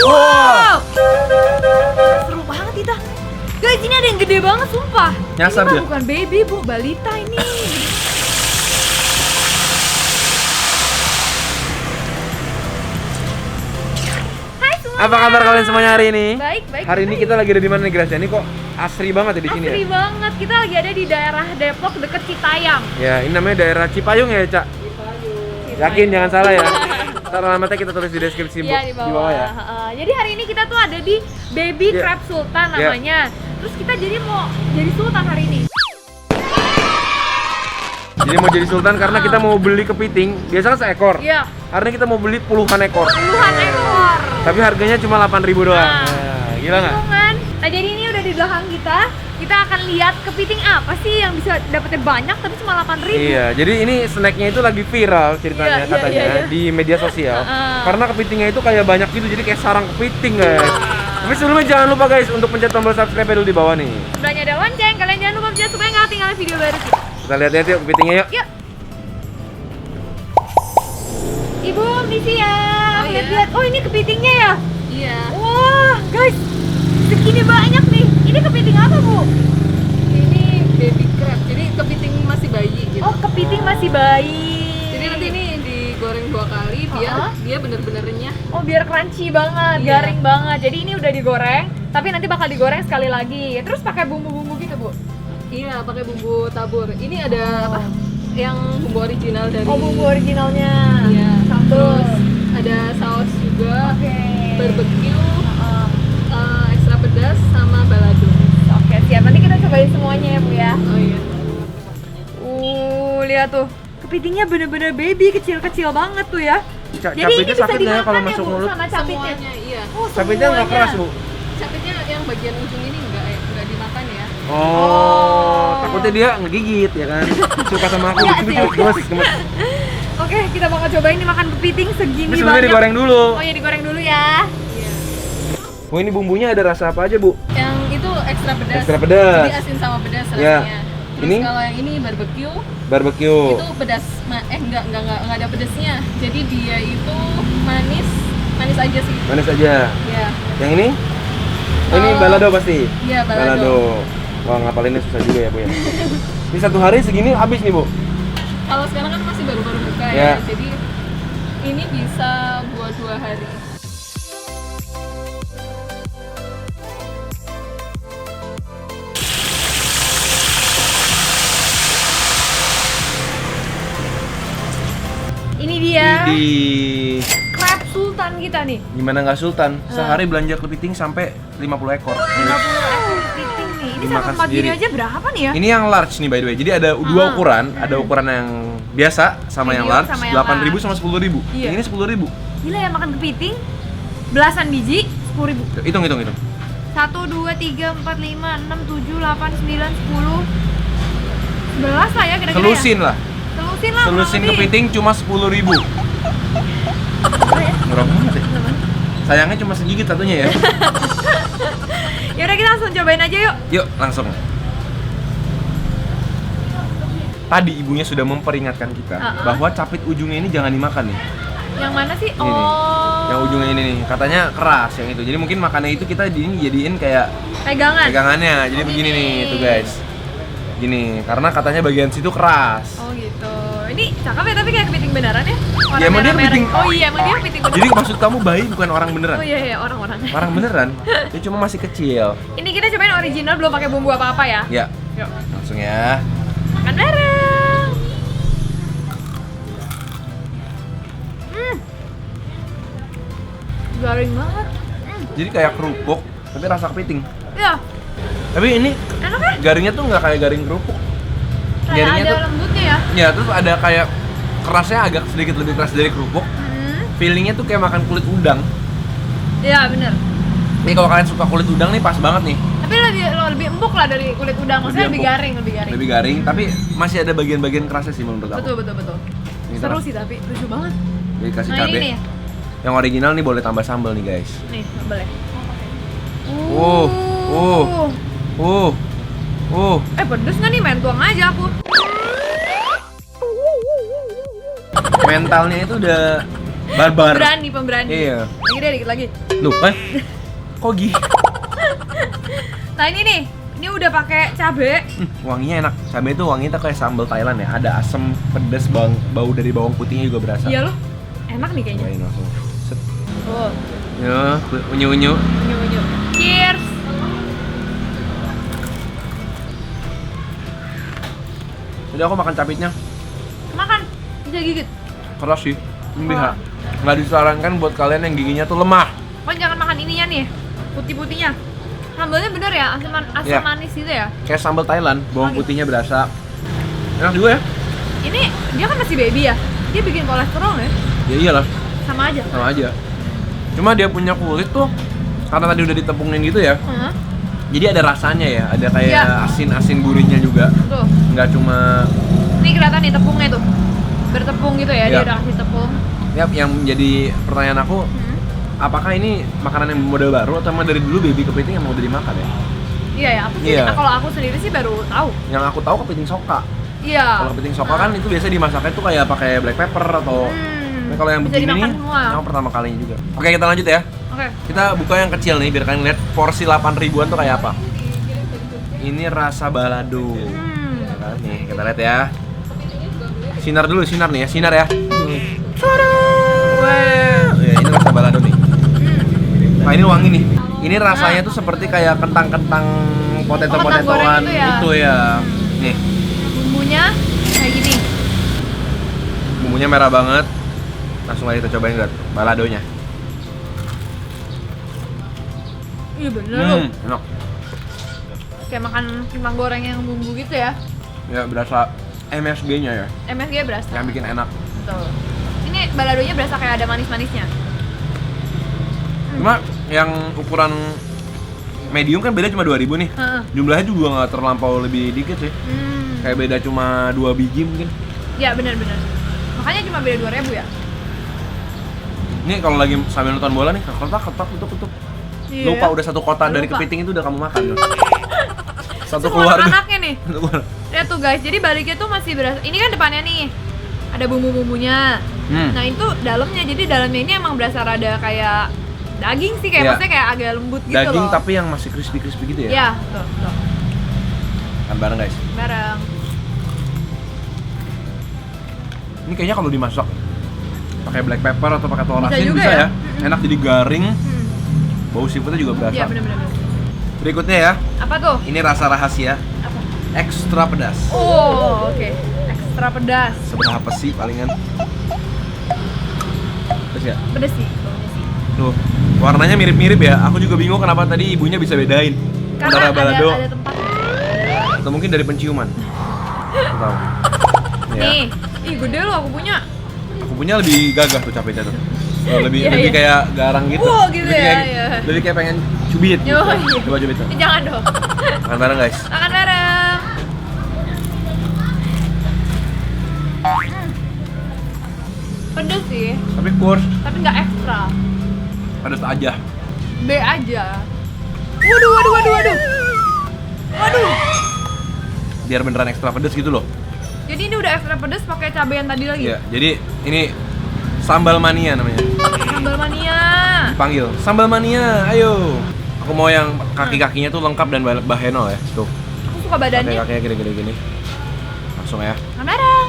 Wow. Seru banget kita. Guys, ini ada yang gede banget sumpah. Nyasar ini mah dia. bukan baby bu, balita ini. Hai semuanya. Apa kabar kalian semuanya hari ini? Baik, baik. Hari ini baik. kita lagi ada di mana nih Gracia? Ini kok asri banget ya di sini ya? Asri banget, kita lagi ada di daerah Depok deket Citayam. Ya, ini namanya daerah Cipayung ya, Cak? Yakin jangan salah ya. Ntar alamatnya kita tulis di deskripsi Iya di bawah. ya. Jadi hari ini kita tuh ada di Baby Iya. Crab Sultan Iya. namanya. Terus kita jadi mau jadi sultan hari ini. Jadi mau jadi sultan karena kita mau beli kepiting, biasanya seekor. Iya. Hari ini kita mau beli puluhan ekor. Puluhan ekor. Tapi harganya cuma 8.000 doang. Nah. Nah, gila nggak? Kan? Nah jadi ini udah di belakang kita. Kita akan lihat kepiting apa sih yang bisa dapetnya banyak tapi cuma 8.000. Iya, jadi ini snacknya itu lagi viral ceritanya Iya, iya, katanya iya. di media sosial. Heeh. Karena kepitingnya itu kayak banyak gitu, jadi kayak sarang kepiting guys. Tapi sebelumnya jangan lupa guys untuk pencet tombol subscribe dulu di bawah nih. Sebelahnya ada lonceng, kalian jangan lupa pencet supaya nggak ketinggalan video baru kita. Kita lihat-lihat yuk kepitingnya yuk. Yuk. Ibu, misi ya. Oh, iya. Lihat-lihat. Oh ini kepitingnya ya? Iya, Wah, guys, segini banyak nih. Ini kepiting apa, Bu? ini baby crab, jadi kepiting masih bayi gitu. Oh, kepiting masih bayi. Jadi nanti ini digoreng 2 kali biar Uh-huh. dia bener-bener renyah. Oh, biar crunchy banget, Iya. garing banget. Jadi ini udah digoreng, tapi nanti bakal digoreng sekali lagi. Terus pakai bumbu-bumbu gitu, Bu? Iya, pakai bumbu tabur. Ini ada apa? Yang bumbu original dari. Oh, bumbu originalnya. Iya. Sambal. Terus ada saus juga, Oke. barbecue, Heeh. ekstra pedas sama balado. Oke, siap. Nanti kita cobain semuanya ya, Bu ya. Oh iya. Lihat tuh. Kepitingnya bener-bener baby, kecil-kecil banget tuh ya. Jadi ini Capitnya bisa sakit nggak ya dimakan kalau ya, masuk Bu, mulut? sama capitnya. Semuanya iya. Oh, Capitnya nggak semuanya. keras bu? Capitnya yang bagian ujung ini enggak dimakan ya. Oh, takutnya dia ngegigit ya kan? Suka sama aku, Nggak lucu sih. gemes. Oke, kita bakal cobain nih makan kepiting segini Ini sebelumnya banyak. digoreng dulu. Oh ya, digoreng dulu ya. Iya. Oh ini bumbunya ada rasa apa aja bu? Yang itu ekstra pedas. Ekstra pedas. Jadi asin sama pedas Ya. rasanya. Terus Ini? kalau yang ini barbecue Barbecue. itu pedas. Enggak ada pedasnya. Jadi dia itu manis aja sih. Manis aja. Ya. Yang ini? Oh, ini Oh. balado pasti? Iya, balado. Wah ngapalinnya susah juga ya bu ya. Ini satu hari segini habis nih bu? Kalau sekarang kan masih baru-baru buka Ya. ya. Jadi ini bisa buat 2 hari. Ini dia Di crab sultan kita nih. gimana nggak sultan? Sehari belanja kepiting sampai 50 ekor. 50 ekor kepiting nih. Ini Dimakan satu tempat gini sendiri. aja berapa nih ya? Ini yang large nih by the way. Jadi ada dua ukuran, ada ukuran yang biasa sama yang Medium large, sama yang 8.000 large. sama 10.000. Iya. Yang ini 10.000. Gila ya makan kepiting. Belasan biji, 10.000. Hitung. 1, 2, 3, 4, 5, 6, 7, 8, 9, 10 11 lah ya kira-kira Selusin lah. ya? Selusin lah kurang Selusin lebih. kepiting cuma 10.000. Murah banget ya. Sayangnya cuma segigit satunya ya. Yaudah kita langsung cobain aja yuk. Yuk langsung. Tadi ibunya sudah memperingatkan kita bahwa capit ujungnya ini jangan dimakan nih. Yang mana sih? Ini nih. Yang ujungnya ini nih, katanya keras yang itu. Jadi mungkin makannya itu kita jadiin kayak Pegangan. pegangannya. Jadi begini nih, tuh guys. Gini, karena katanya bagian situ keras. Oh gitu. Ini cakep ya tapi kayak kepiting beneran ya? Warna Ya, emang dia merah-merah. kepiting. Oh iya emang dia kepiting beneran. Jadi maksud kamu bayi bukan orang beneran? Oh iya orang-orang. Orang beneran. Dia cuma masih kecil. Ini kita cobain original belum pakai bumbu apa-apa ya. Ya, Yuk. langsung ya. Makan bareng. Garing banget. Jadi kayak kerupuk, tapi rasa kepiting. Ya, Tapi ini enak ya? garingnya tuh nggak kayak garing kerupuk. Kayak Garingnya ada tuh, lembutnya ya. ya terus ada kayak kerasnya agak sedikit lebih keras dari kerupuk. Feelingnya tuh kayak makan kulit udang. Iya bener. Nih kalau kalian suka kulit udang nih pas banget nih. Tapi lebih empuk lah dari kulit udang. Maksudnya lebih empuk. garing. Lebih garing, tapi masih ada bagian-bagian kerasnya sih menurut aku. Betul. Ini Seru keras. sih tapi lucu banget. Jadi kasih Nah cabai. ini nih. Yang original nih boleh tambah sambal nih guys. Nih, sambal ya. Pedes nggak nih? Main tuang aja aku. Mentalnya itu udah Barbar. Pemberani. Iya. Lagi deh, dikit lagi. Loh, kok gini? Nah ini nih, ini udah pakai cabe. Wanginya enak. Cabai itu wanginya tuh kayak sambal Thailand ya. Ada asam, pedas, bau dari bawang putihnya juga berasa. Iya loh, enak nih kayaknya. Cobain langsung. Set. Oh, Ya, unyu-unyu. unyu-unyu. Cheers. Jadi aku makan capitnya. Makan, bisa gigit. Keras sih. Ini Wah. nggak disarankan buat kalian yang giginya tuh lemah. Kan jangan makan ininya nih, putih-putihnya. Sambalnya bener ya, asam Iya. manis gitu ya. Kayak sambal Thailand, bawang Oh, gitu. putihnya berasa. Enak juga ya? Ini dia kan masih baby ya, dia bikin kolesterol ya, Ya iyalah, sama aja. sama aja. Cuma dia punya kulit tuh, karena tadi udah ditepungin gitu ya, Heeh. jadi ada rasanya ya, ada kayak Iya. asin-asin gurihnya juga. Tuh, Nggak cuma, ini kelihatan nih tepungnya tuh, bertepung gitu ya, dia Iya. udah kasih tepung. ya yang menjadi pertanyaan aku, apakah ini makanan yang model baru atau emang dari dulu baby kepiting yang mau dimakan ya? Iya ya, aku sih, Iya. kalau aku sendiri sih baru tahu. Yang aku tahu kepiting soka. Iya. Kalau kepiting soka kan itu biasa dimasaknya tuh kayak pakai black pepper atau Nah, kalau yang bisa begini dimakan nih, semua. yang pertama kalinya juga. Oke, kita lanjut ya. Oke. Kita buka yang kecil nih biar kalian lihat porsi 8 ribuan tuh kayak apa. Ini rasa balado. Ya kan? Nih, kita lihat ya. Sinar dulu, sinar nih ya, sinar ya. Wah. Ya, ini rasa balado nih. Nah, ini wangi nih. Ini rasanya tuh seperti kayak kentang-kentang potato-potatoan goreng gitu ya? itu ya. Nih, Bumbunya kayak gini. bumbunya merah banget. Langsung aja kita cobain lihat baladonya. Iya bener loh. Enak. Kayak makan kentang goreng yang bumbu gitu ya. Ya berasa MSG-nya ya, MSG berasa. yang bikin enak. Betul. Ini baladonya berasa kayak ada manis-manisnya. Cuma yang ukuran medium kan beda cuma 2000 nih. Heeh. Jumlahnya juga nggak terlampau lebih dikit sih. Kayak beda cuma 2 biji mungkin. Ya benar-benar. Makanya cuma beda 2.000 ya. Ini kalau lagi sambil nonton bola nih, ketak tutup. Iya. Lupa udah satu kota dari Lupa. kepiting itu udah kamu makan loh. Satu Semua keluarga. anaknya nih. Lihat tuh guys, jadi baliknya tuh masih berasa. Ini kan depannya nih. Ada bumbu-bumbunya. Nah, itu dalamnya. Jadi dalamnya ini emang berasa rada kayak daging sih, kayak Iya. maksudnya kayak agak lembut gitu Daging loh. tapi yang masih crispy gitu ya. Iya, tuh. Kan bareng guys. Bareng. Ini kayaknya kalau dimasak pakai black pepper atau pakai telur Bisa asin juga bisa ya? ya. Enak jadi garing. Bau seafoodnya juga berasa. Iya, benar-benar. Berikutnya ya, Apa tuh? ini rasa rahasia Apa? ekstra pedas. Oh, oke. Ekstra pedas. Seberapa sih palingan? Pedas ya? Pedas sih, baunya sih. Tuh, warnanya mirip-mirip ya. Aku juga bingung kenapa tadi ibunya bisa bedain Karena antara balado ada tempat. atau mungkin dari penciuman. Nggak tahu. Ya. Nih, ih gede loh aku punya. Aku punya lebih gagah tuh capeknya tuh. Oh, lebih Iya, lebih iya. kayak garang gitu. Gitu lebih ya, kayak, iya. lebih kayak pengen cubit. Gitu. Oh, iya. Coba cubit tuh. Jangan dong. Makan bareng guys. Makan bareng. Pedes sih, Tapi kurs tapi nggak ekstra. pedas aja. B aja. Waduh. Waduh. Biar beneran ekstra pedas gitu loh. Jadi ini udah ekstra pedes pakai cabai yang tadi lagi. Iya, jadi ini sambal mania namanya. Sambal mania. Dipanggil sambal mania, ayo. Aku mau yang kaki-kakinya tuh lengkap dan baheno ya. Tuh, Aku suka badannya. kakinya gini-gini. Langsung ya. Makan bareng.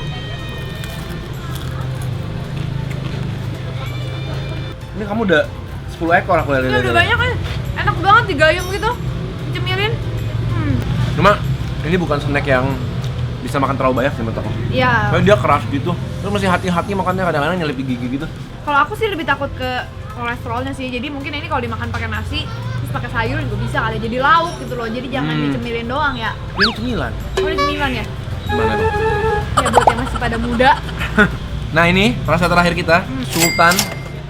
Ini kamu udah 10 ekor aku lihat. Ini udah banyak kan. Enak banget digayung gitu. Dicemilin. Cuma ini bukan snack yang bisa makan terlalu banyak sih menurut aku. Iya. Soalnya dia keras gitu. Terus mesti hati-hati makannya, kadang-kadang nyelip di gigi gitu. Kalau aku sih lebih takut ke kolesterolnya sih. Jadi mungkin ini kalau dimakan pakai nasi, terus pakai sayur juga bisa kali. Jadi lauk gitu loh. Jadi jangan dicemilin doang ya. Ini cemilan. Oh, ini cemilan ya? Gimana tuh? Ya buat yang masih pada muda. Nah ini rasa terakhir kita, Sultan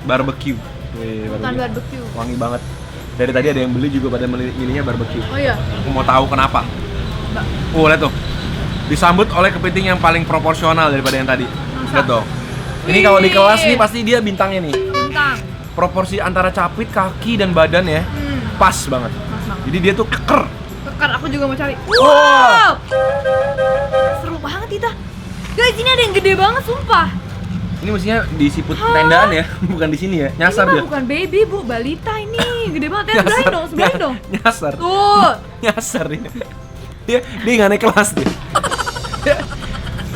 Barbecue. Wih, Bukan barbecue. Wangi banget. Dari tadi ada yang beli juga pada milihnya barbecue. Oh iya. Aku mau tahu kenapa. Mbak. Lihat tuh. Disambut oleh kepiting yang paling proporsional daripada yang tadi. Masa? Lihat dong. Ini kalau di Wih. kelas nih pasti dia bintangnya nih. Bintang. Proporsi antara capit, kaki, dan badan ya pas banget. Pas banget. Jadi dia tuh keker. Kekar, aku juga mau cari. Wow. Wow. Seru banget Tita. Guys, ini ada yang gede banget sumpah. Ini mestinya di siput tendaan ya, bukan di sini ya. Nyasar ini dia. mah bukan baby bu, balita ini. Gede banget ya, sebelahin dong. Nyasar. Tuh. Nyasar dia. Dia nggak naik kelas dia.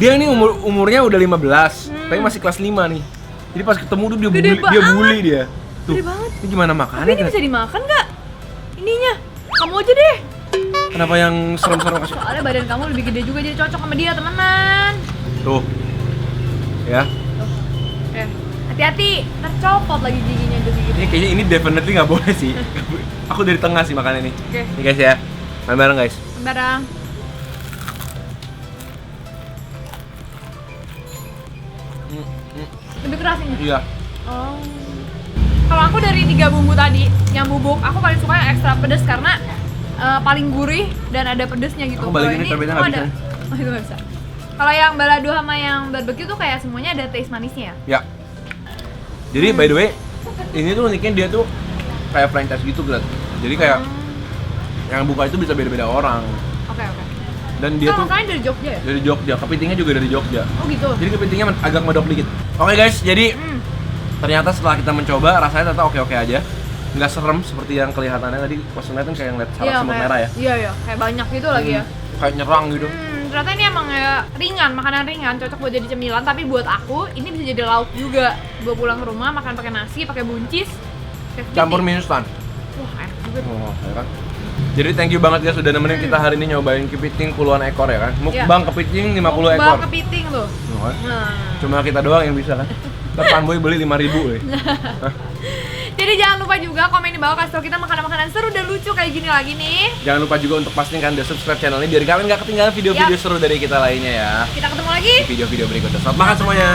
Dia ini umurnya udah 15, tapi masih kelas 5 nih. Jadi pas ketemu tuh dia bully dia. Tuh. Gede banget. Ini gimana makannya? Tapi ini bisa dimakan nggak? Ininya. Kamu aja deh. Kenapa yang serem-serem kasih? Soalnya badan kamu lebih gede juga, jadi cocok sama dia temenan. Tuh. Ya. Hati-hati, tercopot lagi giginya gitu. Ini kayaknya ini definitely nggak boleh sih. Aku dari tengah sih makannya nih. Oke. Nih guys ya. Main bareng guys. Barang. Lebih keras ini. Iya. Oh. Kalau aku dari 3 bumbu tadi yang bubuk, aku paling suka yang ekstra pedas karena paling gurih dan ada pedesnya gitu. Aku balikin ini terbitnya nggak bisa. Oh itu nggak bisa. Kalau yang balado sama yang barbecue tuh kayak semuanya ada taste manisnya ya. Ya. Jadi by the way, ini tuh uniknya dia tuh kayak franchise gitu Glat. Jadi kayak yang buka itu bisa beda-beda orang. Oke. Dan dia tuh makanya dari Jogja ya? dari Jogja, kepitingnya juga dari Jogja. Oh gitu. Jadi kepitingnya agak medok dikit. Oke guys, jadi ternyata setelah kita mencoba rasanya ternyata oke-oke aja. Nggak serem seperti yang kelihatannya tadi pas ngeliat kan kayak ngeliat sarap semut merah ya. Iya, kayak banyak gitu lagi ya. Kayak nyerang gitu. Ternyata ini emang ya ringan, makanan ringan, cocok buat jadi cemilan. Tapi buat aku, ini bisa jadi lauk juga. Bawa pulang ke rumah, makan pakai nasi, pakai buncis, Campur mie instan. Wah, enak juga. Oh, ya kan? Jadi thank you banget guys sudah nemenin kita hari ini nyobain kepiting puluhan ekor ya kan. Mukbang kepiting 50 ekor. Mukbang kepiting tuh. Oh, kan? Cuma kita doang yang bisa kan. Ntar Boy beli 5.000 Jadi jangan lupa juga komen di bawah, kasih tau kita makanan-makanan seru dan lucu kayak gini lagi nih. Jangan lupa juga untuk pastikan dan subscribe channel ini biar kalian gak ketinggalan video-video seru dari kita lainnya ya. Kita ketemu lagi di video-video berikutnya. Selamat makan semuanya.